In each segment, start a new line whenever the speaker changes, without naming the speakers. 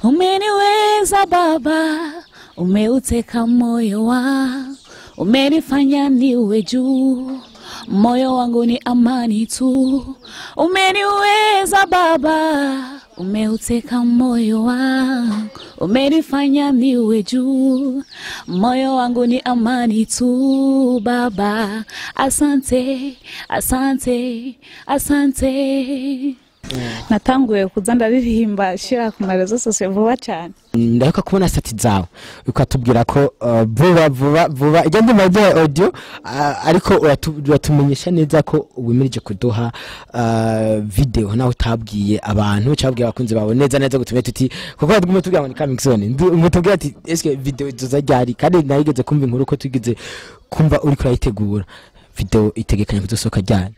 Umeniweza Baba, umeuteka moyo wangu, umenifanya niwe juu, moyo wangu ni amani tu. Umeniweza Baba, umeuteka moyo wangu, umenifanya niwe juu, moyo wangu ni amani tu. Baba, asante, asante, asante. Natanguye kuza ndaririmba shira ku marezo sose vuba cyane.
Ndahaka kubona stati zawe ukatubwira ko vuba ijya ndimo ya audio ariko uratumenyesha neza ko wimirije kuduha video nawe utabwiye abantu cyabwiye abakunzi bawe neza gutume tuti kuko tugumye tubwira ngo ni coming soon mutubwira ati eske video izozajyari kandi nayigeze kumva inkuru ko tugize kumva uri kurayitegura video itegekanye kuzosoka ryari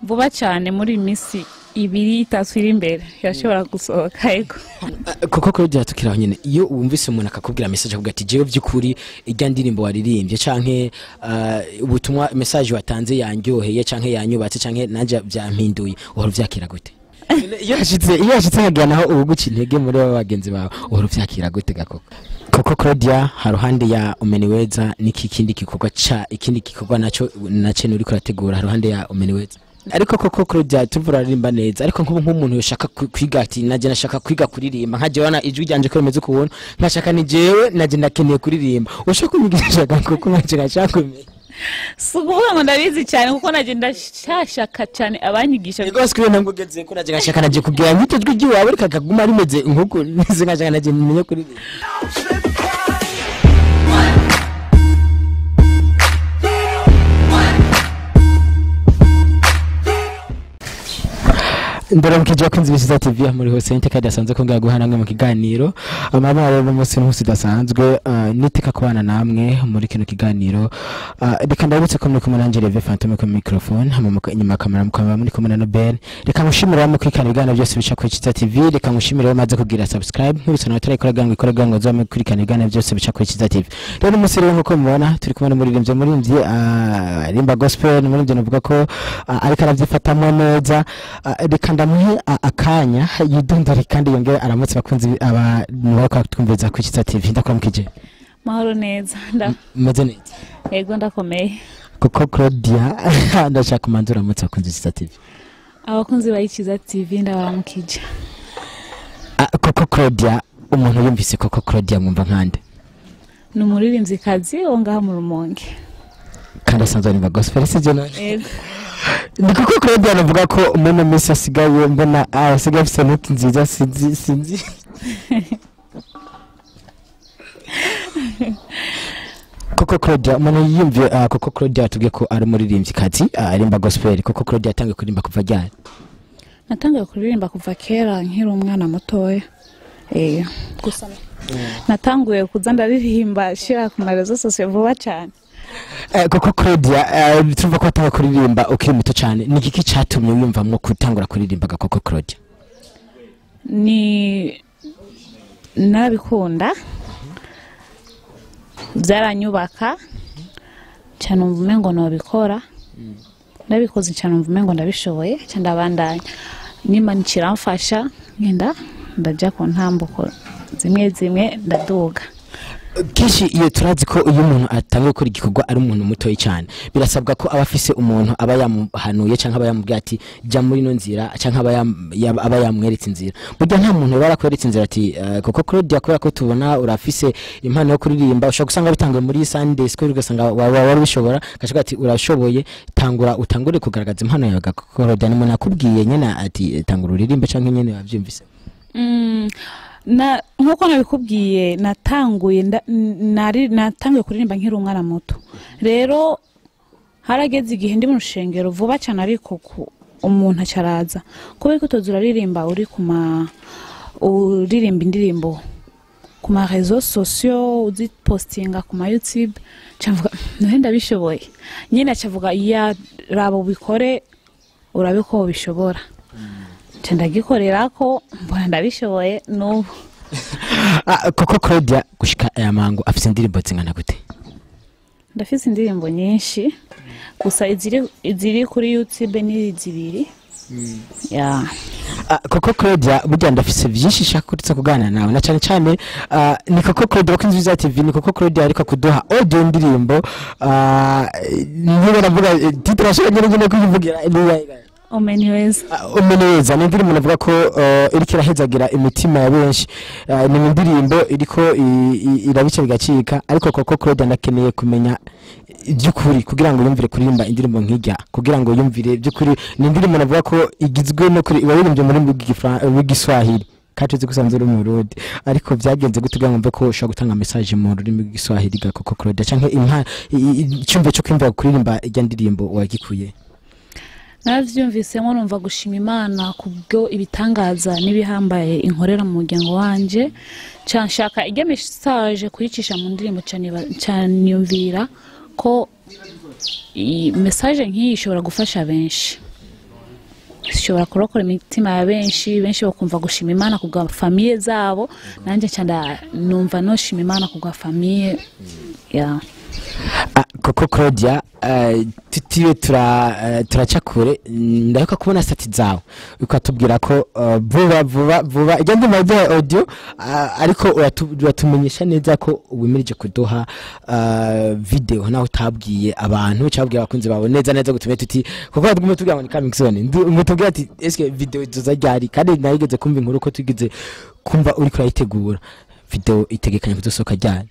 vuba cyane muri misi ibiri taswira imbere yashobora gusohoka ego
kuko Claudia tukiraho nyene iyo wumvise umuntu akakubwira message avuga ati jewe byukuri ijya ndirimbo waririmbye canke ubutumwa message watanze yanjyoheye canke yanyubatse canke nanje byampinduye uhora vyakira gute iyo yashitse hagira naho ubuguci intege muri bagenzi bawe uhora vyakira gute koko Claudia haruhande ya Umeniweza niki ikindi gikorwa naco nace uri kurategura haruhande ya Umeniweza ariko koko Claudia tuvura rimba neza ariko nk'umuntu yoshaka kwiga ati naje nashaka kwiga kuririmba nkaje wana ijwi ryanje ko rimeze kubona nkashaka ni jewe naje ndakeneye kuririmba ushaka kumigisha koko naje nashaka kumenya
subuha ngo ndabizi cyane kuko naje ndashaka cyane abanyigisha
rwose kuri ntabwo geze ko naje nashaka naje kugira nk'icyo jwi ryiwawe reka kaguma rimeze nkuko nize nkashaka naje nimenye kuririmba ndora mukijya kunzi bisiza TV muri hose inteka dasanzwe ko ngaguhana ngamwe mu kiganiro amabare no musi n'usi dasanzwe niteka kubana namwe muri kino kiganiro reka ndabutse ko muri kumwe nanje Reve Phantom ku microphone hamamuka inyuma kamera mukaba muri kumwe na Nobel reka mushimira mu kwikana ibiganiro byose bica ku Kiza TV reka mushimira maze kugira subscribe nk'ibisano batari ngo zo kwikana ibiganiro byose bica ku Kiza TV rero musi rero nkuko mubona turi kumwe muri rimvye rimba gospel muri byo navuga ko ariko aravyifatamo neza reka ndamuhe akanya yidondore kandi yongera aramutse bakunzi abantu twumviza ku Kiza TV ndakwamukije
mahoro neza
meze neza
ego ndakomeye
koko Claudia ndashaka kumanzura aramutse bakunzi Kiza TV
abakunzi ba Kiza TV ndabaramukije
koko Claudia umuntu yumvise koko Claudia mwumva nkande
numuririnzi kazi ongaha mu Rumonge
kandi asanzwe ari gospel sije none
ego
nikuko Claudia navuga ko umuntu misi asigaye mbona asigaye afite note nziza sinzi koko Claudia umuntu yiyumviye koko Claudia tugiye ko ari muririmbyi kazi arimba gospel koko Claudia yatangiye kuririmba kuva ryari
natangiye kuririmba kuva kera nkiri umwana mutoya gusa natanguye kuza ndaririmba shira ku marezo sose vuba cyane
koko Claudia tuvuga ko atanga kuririmba ukiri muto cyane ni iki cyatumye wiyumvamo kutangura kuririmba koko Claudia
ni nabikunda byaranyubaka cyane umvume ngo nobikora ndabikoze cyane umvume ngo ndabishoboye cyane abandanya nimana kiramfasha ngenda ndajya ku ntambuko zimwe ndaduga
kishi iyo turazi ko uyu muntu atangiye gukora igikorwa ari umuntu muto cyane birasabwa ko abafise umuntu aba yamuhanuye canka aba yamubwiye ati jya muri no nzira canka aba yamweretse inzira burya nta muntu barakweretse inzira ati koko Claudia kubera ko tubona urafise impano yo kuririmba ushaka gusanga bitangiye muri Sunday school ugasanga wari bishobora kashaka ati urashoboye utangure kugaragaza impano yawe koko Claudia nimwe nakubwiye nyene ati tangura uririmbe canke nyene wavyumvise
nkuko nabikubwiye natanguye kuririmba nkiri umwana muto rero harageze igihe ndi mu rushengero vuba cyane ariko umuntu acaraza kubera ko tozura ririmba uri uririmba indirimbo ku ma réseaux sociaux uzi postinga ku ma YouTube cyavuga nenda bishoboye nyine cyavuga ya rabo bikore urabiko bishobora ndagikorera ko mbona ndabishoboye n'ubu
koko Claudia gushika aya mango afite indirimbo zingana gute
ndafise indirimbo nyinshi gusa iziri kuri YouTube ni zibiri yeah.
Koko Claudia burya ndafise byinshi shaka kurutsa kuganira nawe na cyane ni Koko Claudia wakunze za TV ni Koko Claudia ariko kuduha audio ndirimbo niba navuga titre ashaka nyine kuyivugira Umeniweza ni indirimbo navuga ko iriko irahezagira imitima ya benshi ni indirimbo iriko irabice bigacika ariko Koko Claudia ndakeneye kumenya byukuri kugira ngo yumvire kuririmba indirimbo nkijya kugira ngo yumvire byukuri ni indirimbo navuga ko igizwe no kuri baririmbye muri Giswahili katuzi gusanzura mu Burundi ariko byagenze gutuga ngombe ko ushaka gutanga message mu rurimi rw'Igiswahili ga Koko Claudia canke icyumve cyo kwimva kuririmba ijya ndirimbo wagikuye.
Navyumvisemo numva gushima Imana kubwo ibitangaza nibihambaye inkorera mu muryango wanje canshaka ijya message kuyicisha mu ndirimbo cyane yumvira ko message nk'iyi ishobora gufasha benshi ishobora kurokora imitima ya benshi bakumva gushima Imana kubwa famille zabo nanje cyanda numva no shima Imana kubwa famille ya
Koko Claudia tutiwe turaca kure ndahaka kubona stati zawe ukatubwira ko vuba ijya ndimo ya audio ariko uratumenyesha neza ko wimirije kuduha video naho utabwiye abantu cyabwiye abakunzi bawe neza gutume tuti kuko tugumye tubwira ngo ni coming soon mutubwira ati eske video izajyari kandi nayigeze kumva inkuru ko tugize kumva uri kurayitegura video itegekanye kuzosoka ryari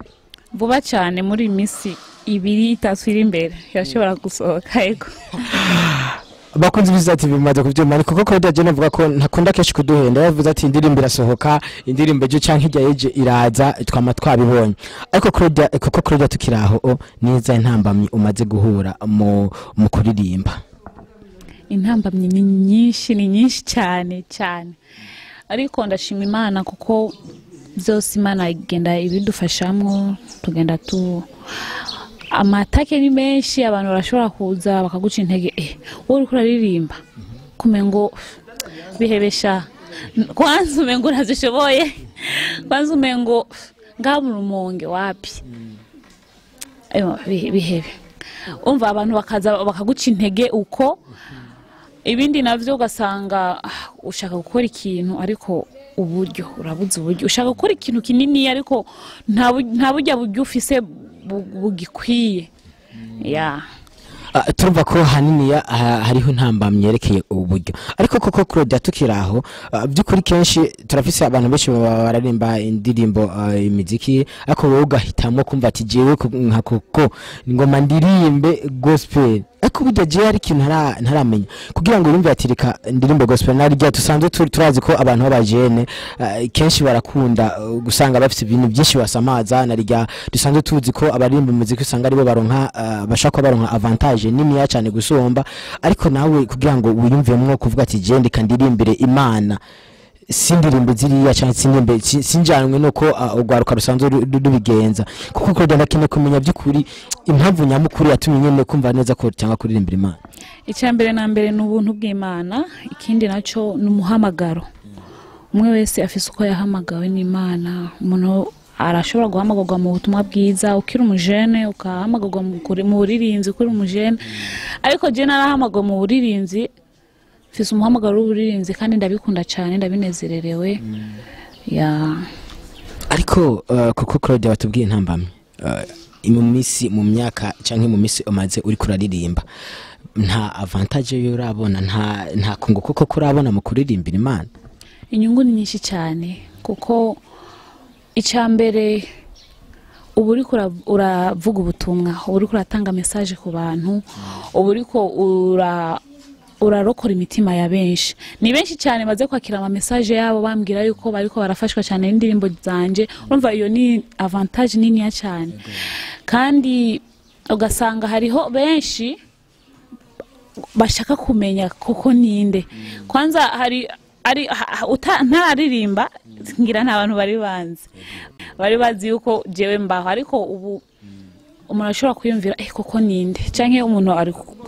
vuba cyane muri misi 2-3 iri imbere yashobora gusohoka ego
bakunze bizati bimaze kuvyema ariko Koko Claudia je navuga ko ntakunda keshi kuduhenda yavuze ati indirimbo irasohoka indirimbo je canke ijya yeje iraza twama twabibonye ariko Koko Claudia tukiraho neza intambamyi umaze guhura mu kuririmba
intambamyi ni nyinshi cyane ariko ndashima Imana kuko byose Imana igenda ibidufashamwo tugenda amatake ni menshi abantu barashobora kuza bakaguca intege wowe uri kuraririmba kumengo bihebesha kwanza umengo urazishoboye kwanza umengo ngamurumonge wapi bihebe umva abantu bakaza bakaguca intege uko ibindi navyo ugasanga ushaka gukora ikintu ariko uburyo urabuze uburyo ushaka gukora ikintu kinini ariko nta buryo ufise bugikwiye ya
turumva ko hanini hariho ntambamye yerekeye uburyo ariko Koko Claudia tukiraho byukuri kenshi turafise abantu benshi bararimba indirimbo imiziki ariko wowe ugahitamo kumva ati jewe nka Koko ngoma ndirimbe gospel ariko burya je ari kintu ntaramenya kugira ngo yumve ati reka ndirimbo gospel nari rya tusanzwe turazi ko abantu b'abajene kenshi barakunda gusanga bafite ibintu byinshi basamaza nari rya dusanzwe tuzi ko abarimba umuziki usanga aribo baronka bashaka baronka avantage nini ya cyane gusomba ariko nawe kugira ngo wiyumvemo kuvuga ati je ndika ndirimbire Imana sindirimbe ziriya cyane sinjanwe nuko ugwaruka rusanzwe rubigenza kuko Claudia ndakene kumenya byukuri impamvu nyamukuru yatumye nyene kumva neza ko cyangwa kuririmbira Imana
icyambere na mbere n'ubuntu bw'Imana ikindi naco n'umuhamagaro umwe wese afise uko yahamagawe n'Imana umuntu arashobora guhamagarwa mu butumwa bwiza ukiri umujene ukahamagarwa mu buririnzi ukiri umujene ariko je narahamagawe mu buririnzi fise umuhamagaro w'uburirinzi kandi ndabikunda cyane ndabinezererewe ya
ariko Koko Claudia batubwiye intambamye mu myaka canke mu misi umaze uri kuraririmba nta avantage yo urabona nta kunguko ko kurabona mu kuririmbira Imana
inyungu ni nyinshi cyane kuko icyambere ubu uriko uravuga ubutumwa ubu uriko uratanga message ku bantu ubu uriko urarokora imitima ya benshi ni benshi cyane maze kwakira ama message yabo bambwira yuko bariko barafashwa cyane n'indirimbo zanje urumva iyo ni avantage nini ya cyane kandi ugasanga hariho benshi bashaka kumenya koko ninde kwanza hari ntaririmba ngira nta bantu bari bazi yuko jewe mbaho ariko ubu umuntu ashobora kwiyumvira koko ninde canke umuntu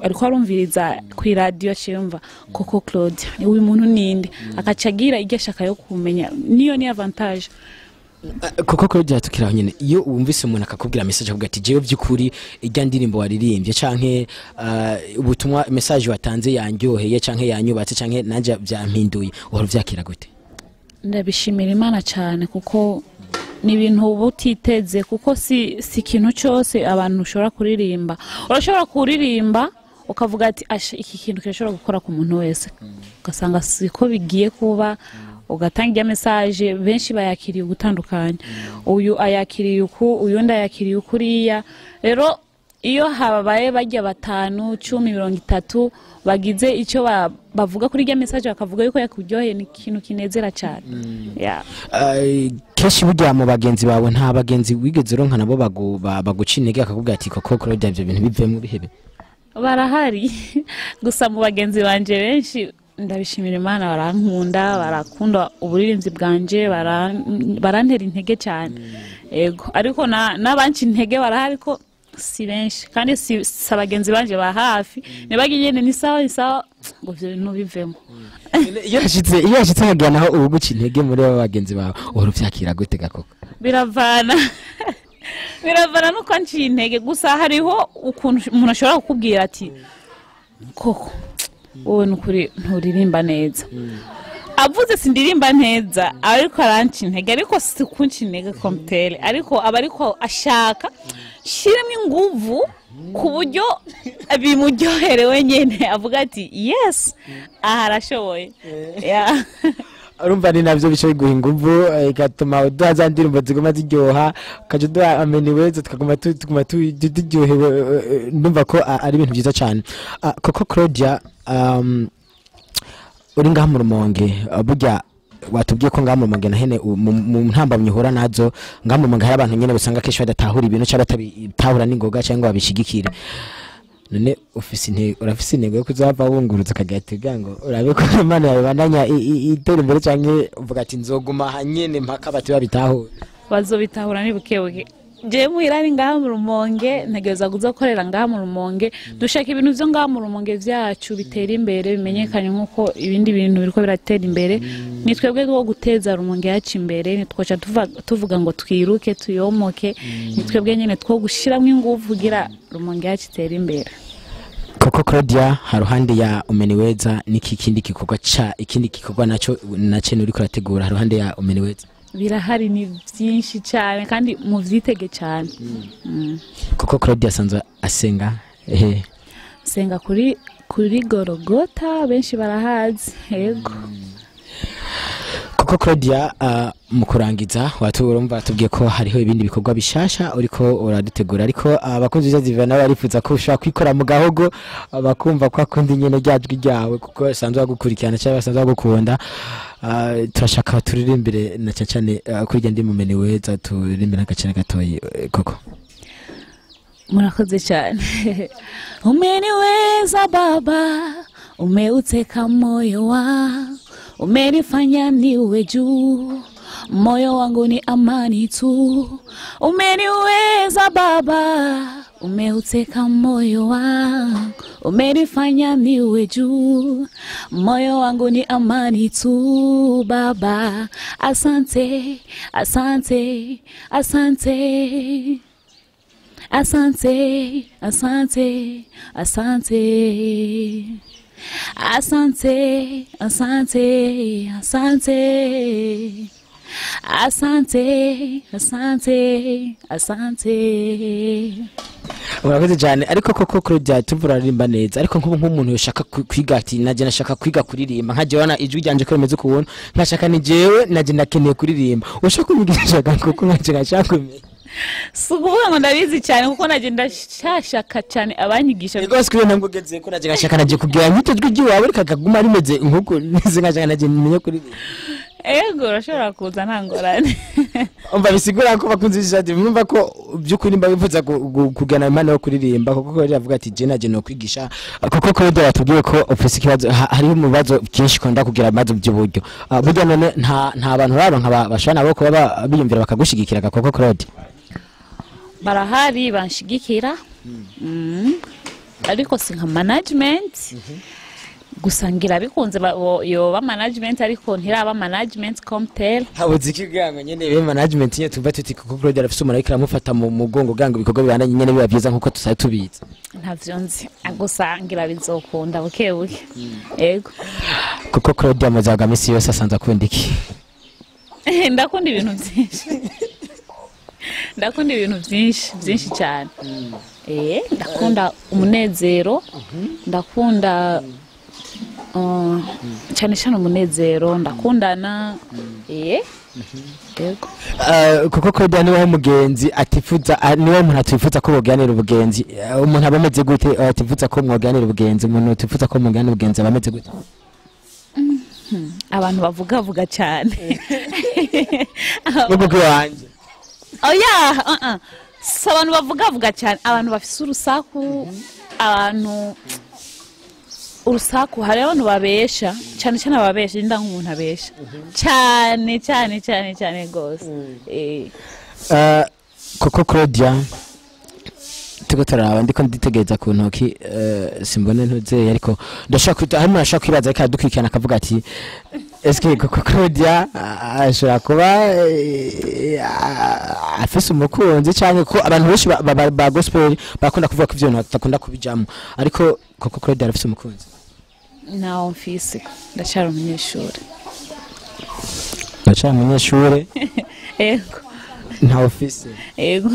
ariko arumviriza ku radio cyumva Koko Claudia uyu muntu ninde akacagira igeshaka yo kumenya niyo ni avantage
koko Claudia tukiraho nyene iyo wumvise umuntu akakubwira message avuga ati jewe byukuri ijya ndirimbo waririmbye canke ubutumwa message watanze yanjyoheye canke yanyubatse canke nanje byampinduye uhora vyakira gute?
Ndabishimira Imana cyane kuko ni ibintu butiteze kuko si ikintu cyose abantu ushobora kuririmba. Urashobora kuririmba ukavuga ati iki kintu kirashobora gukora ku muntu wese, ugasanga siko bigiye kuba, ugatanga message benshi bayakiriye gutandukanya, uyu ayakiriye uku, uyu ndayakiriye ukuriya. Rero iyo habaye bajya 5 10 30 bagize icyo bavuga kuri message bakavuga yuko yakuryoheye, ni ikintu kinezera cyane.
Keshi burya mu bagenzi bawe nta bagenzi wigeze ronka nabo baguca intege akakubwira ati koko Claudia ibyo bintu bivemo bihebe?
Barahari gusa mu bagenzi banje benshi ndabishimira Imana, barankunda, barakunda uburirimbyi bwanje, barantera intege cyane. Yego, ariko n'abanci intege barahari ko si benshi kandi si abagenzi banje ba hafi nibagiye ni sawa ngo byo bintu bivemo.
Iyo yashitse nkaganaho ubuguca intege muri abo bagenzi bawe uhora vyakira gute gakoko?
Biravana nuko anciye intege, gusa hariho ukuntu umuntu ashobora kukubwira ati koko wowe nukuri nturirimba neza, avuze sindirimba neza ariko aranci intege, ariko si kunci intege komtere, ariko aba ariko ashaka shiramo inguvu ku buryo bimuryoherewe nyene, avuga ati yes aha arashoboye.
Urumva ni navyo bice biguha inguvu igatuma udaza ndirimbo zigoma ziryoha, ukaje duha ameniweza tukaguma turyohewe. Ndumva ko ari ibintu byiza cyane. Koko Claudia uri ngaha mu Rumonge, burya watubwiye ko ngaha mu Rumonge na hene mu ntambamye uhora nazo, ngaha mu Rumonge hari abantu nyene busanga kesho badatahura ibintu cyangwa batabitahura n'ingoga cyangwa babishigikire. None urafise intego yo kuzava wunguruza kagatega ngo urabe ko Imana yabandanya itera imbere cyangwa uvuga ati nzoguma hanyene mpaka bati babitahura?
Bazobitahura ni bukebuke. Je muhirani ngaha mu Rumonge, ntegeza gukorera ngaha mu Rumonge, dushaka ibintu byo ngaha mu Rumonge vyacu bitera imbere, bimenyekanye nkuko ibindi bintu biriko biratera imbere. Ni twebwe two guteza Rumonge yacu imbere, nitwoca tuvuga ngo twiruke tuyomoke, ni twebwe nyene two gushiramo ingufu kugira Rumonge yacu itera imbere.
Koko Claudia, haruhande ya Umeniweza niki ikindi gikorwa naco uri kurategura haruhande ya Umeniweza?
Birahari ni byinshi cyane kandi mu vyitege cyane.
Koko Claudia sanzwe asenga
senga kuri Gorogota, benshi barahazi. Yego.
Koko Claudia, mu kurangiza urumva tubwiye ko hariho ibindi bikorwa bishasha uriko uradutegura, ariko abakunzi z'Ivana barifuza ko ushaka kwikora mu gahogo bakumva ko akundi nyene ryajwi ryawe kuko sanzwe gukurikirana cyangwa sanzwe gukunda. Turashaka turirimbire na cyane kuri gende mu Umeniweza, turirimbira agacana gatoyi. Koko
murakoze cyane. Umeniweza baba, umeuteka moyo wangu, umenifanya niwe juu, moyo wangu ni amani tu. Umeniweza baba, umeuteka moyo wangu, umenifanya niwe juu, moyo wangu ni amani tu. Baba asante, asante, asante, asante, asante, asante, asante, asante, asante, asante, asante, asante.
Murakoze cyane. Ariko koko Claudia tuvura rimba neza, ariko nk'umuntu yoshaka kwiga ati naje nashaka kwiga kuririmba, nkaje wana ijwi ryanje ko remeze kubona, nkashaka ni jewe naje ndakeneye kuririmba, ushaka kumigisha koko nkaje ngashaka kumenya?
Sukuvuga ngo ndabizi cyane kuko naje ndashaka cyane abanyigisha.
Ego sikwe ntabwo geze ko naje ngashaka naje kugira nk'icyo jwi ryiwawe rikaguma rimeze nkuko nize ngaje naje nimenye kuririmba.
Ego urashobora kuza ntangorane.
Umva bisigura ko bakunze ijadi, mwumva ko byukuri mba bivuza kugana Imana yo kuririmba, kuko ko yavuga ati je naje no kwigisha. Kuko ko batubwiye ko ofisi kibazo hariho mu bibazo byinshi konda kugira amazo by'uburyo. Burya none nta bantu raro nkaba bashana bo kuba biyumvira bakagushigikira gakoko Claude.
Barahari banshigikira. Ariko si nka management. gusa ngira bikunze yoba management ariko ntiraba management comptel
habuze ikigango nyene be management nyene tuva tuti kuko Claudia arafise umuntu ariko aramufata mu mugongo gango ibikorwa bibandanye nyene biba byiza nkuko tusaye tubizi
ntavyo nzi gusa ngira bizokunda bukebuke yego
kuko Claudia amazaga misi yose asanze akunda iki
ndakunda ibintu byinshi ndakunda ibintu byinshi cyane ndakunda umunezero ndakunda cyane cyane umunezero ndakundana yego
kuko Claudia niwe mugenzi atifuza niwe umuntu atifuza ko boganira ubugenzi umuntu abameze gute atifuza ko mwoganira ubugenzi umuntu atifuza ko mwoganira ubugenzi abameze gute
abantu bavuga cyane
ubwo wanje
oya so abantu bavuga cyane abantu bafise urusaku abantu urusaku hari abantu babesha cyane cyane ababesha nda nk'umuntu abesha cyane gose
kuko Claudia tuko taraba ndiko nditegereza ku ntoki simbone ntuze ariko ndashaka harimo nashaka kwibaza ariko dukwikana akavuga ati eske kuko Claudia ashobora kuba afise umukunzi cyane ko abantu benshi ba gospel bakunda kuvuga ko ivyo batakunda kubijamo ariko kuko Claudia afise umukunzi
nawo mfise ndashara umunyeshuri
yego nta office
yego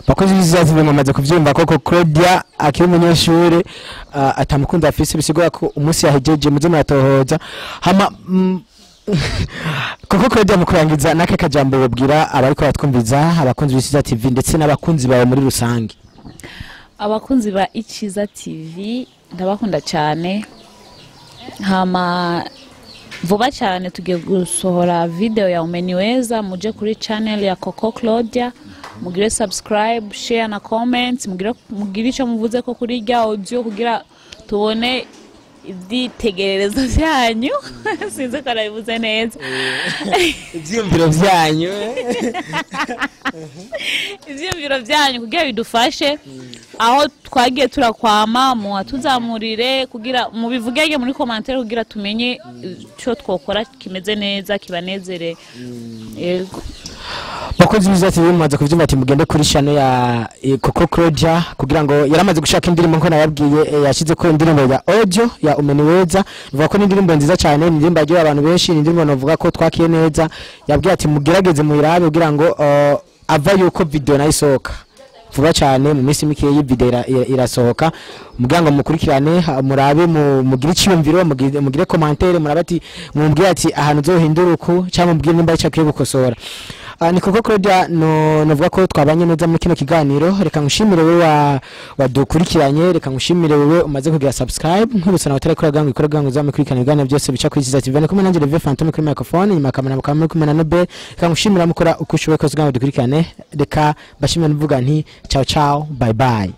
bakoze bizazi bamaze kuvyumva koko Claudia akiri umunyeshuri atamukunda afise bisigura ko umunsi yahejeje muze muratohoza hama koko Claudia mukurangiza nake kajambo babwira abariko batwumviza abakunzi b'Iciza TV ndetse n'abakunzi bawe muri rusange
abakunzi ba Iciza TV ndabakunda cyane hama vuba cyane tugiye gusohora video ya Umeniweza muje kuri channel ya Coco Claudia mugire subscribe share na comment mugire icyo muvuze ko kuri rya audio kugira tubone ibyitegererezo byanyu sinzi ko arabivuze neza
ibyumviro byanyu
ibyumviro byanyu kugira bidufashe aho twagiye turakwama mu atuzamurire kugira mubivugege muri commentaire kugira tumenye cyo twokora kimeze neza kibanezere yego
bakoze bizati bimaze kuvyumva ati mugende kuri channel ya Coco Claudia kugira ngo yaramaze gushaka indirimbo nko nababwiye yashize ko indirimbo ya audio ya Umeniweza vuga ko indirimbo nziza cyane indirimbo yagiye abantu benshi indirimbo novuga ko twakiye neza yabwiye ati mugerageze muyirabe kugira ngo ava yuko video nayisohoka vuba cyane mu minsi mike y'video irasohoka mugango mukurikirane murabe mugire cyumviro mugire commentaire murabati mumbwire ati ahantu zohindura uku cyangwa mubwire nimba icyakiye gukosora ni Coco Claudia novuga ko twabanye neza muri kino kiganiro reka ngushimire wewe wadukurikiranye reka ngushimire wewe umaze kugira subscribe nk'ubusana batari kuri gango ikora gango zamukurikirana ibiganiro byose bica kuri Iciza TV nako nanjye Levi Phantom kuri microphone nyuma kamera mukamwe kumwe na Nobe reka ngushimira mukora uko ushoboye ko zigango dukurikirane reka bashimira mvuga nti ciao bye bye